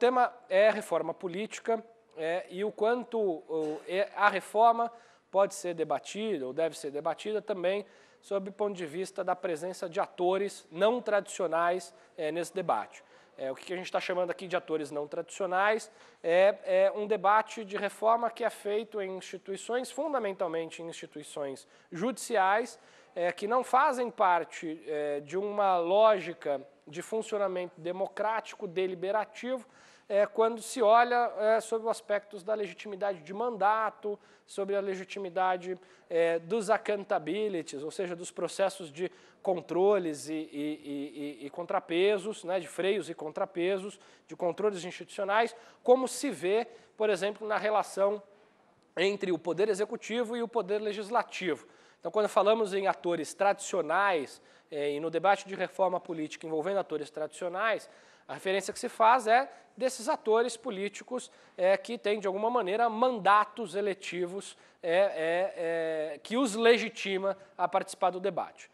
tema é reforma política e o quanto a reforma pode ser debatida ou deve ser debatida também sob o ponto de vista da presença de atores não tradicionais nesse debate. O que a gente está chamando aqui de atores não tradicionais é um debate de reforma que é feito em instituições, fundamentalmente em instituições judiciais, que não fazem parte de uma lógica de funcionamento democrático, deliberativo, quando se olha sobre os aspectos da legitimidade de mandato, sobre a legitimidade dos accountabilities, ou seja, dos processos de controles e contrapesos, né, de freios e contrapesos, de controles institucionais, como se vê, por exemplo, na relação entre o Poder Executivo e o Poder Legislativo. Então, quando falamos em atores tradicionais e no debate de reforma política envolvendo atores tradicionais, a referência que se faz é desses atores políticos que têm, de alguma maneira, mandatos eletivos que os legitima a participar do debate.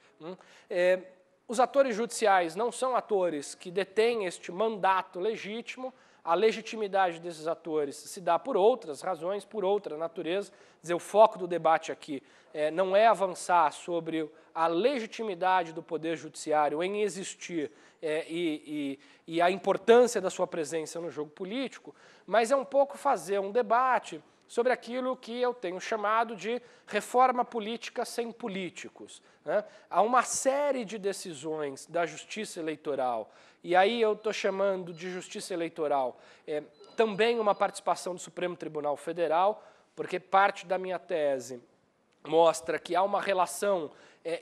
Os atores judiciais não são atores que detêm este mandato legítimo. A legitimidade desses atores se dá por outras razões, por outra natureza. Quer dizer, o foco do debate aqui não é avançar sobre a legitimidade do Poder Judiciário em existir e a importância da sua presença no jogo político, mas é um pouco fazer um debate sobre aquilo que eu tenho chamado de reforma política sem políticos, né? Há uma série de decisões da Justiça Eleitoral, e aí eu estou chamando de Justiça Eleitoral também uma participação do Supremo Tribunal Federal, porque parte da minha tese mostra que há uma relação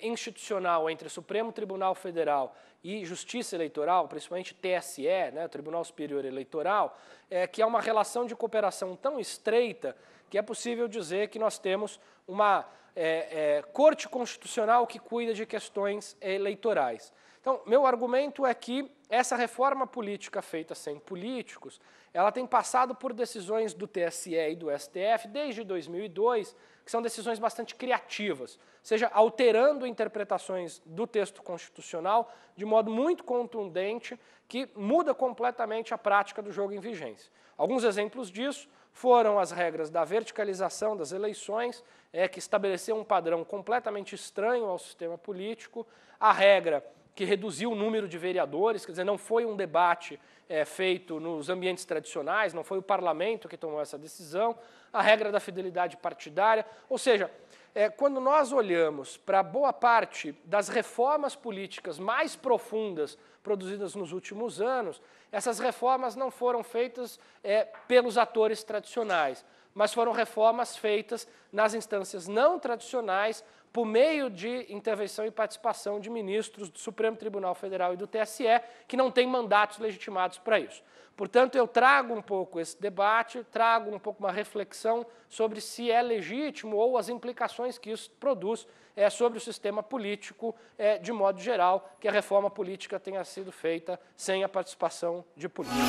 institucional entre Supremo Tribunal Federal e Justiça Eleitoral, principalmente TSE, né, Tribunal Superior Eleitoral, que há uma relação de cooperação tão estreita que é possível dizer que nós temos uma Corte Constitucional que cuida de questões eleitorais. Então, meu argumento é que essa reforma política feita sem políticos, ela tem passado por decisões do TSE e do STF desde 2002, que são decisões bastante criativas, seja alterando interpretações do texto constitucional de modo muito contundente, que muda completamente a prática do jogo em vigência. Alguns exemplos disso foram as regras da verticalização das eleições, que estabeleceu um padrão completamente estranho ao sistema político, a regra que reduziu o número de vereadores, quer dizer, não foi um debate feito nos ambientes tradicionais, não foi o parlamento que tomou essa decisão, a regra da fidelidade partidária, ou seja, quando nós olhamos para boa parte das reformas políticas mais profundas produzidas nos últimos anos, essas reformas não foram feitas pelos atores tradicionais, mas foram reformas feitas nas instâncias não tradicionais por meio de intervenção e participação de ministros do Supremo Tribunal Federal e do TSE, que não têm mandatos legitimados para isso. Portanto, eu trago um pouco esse debate, trago um pouco uma reflexão sobre se é legítimo ou as implicações que isso produz sobre o sistema político, de modo geral, que a reforma política tenha sido feita sem a participação de políticos.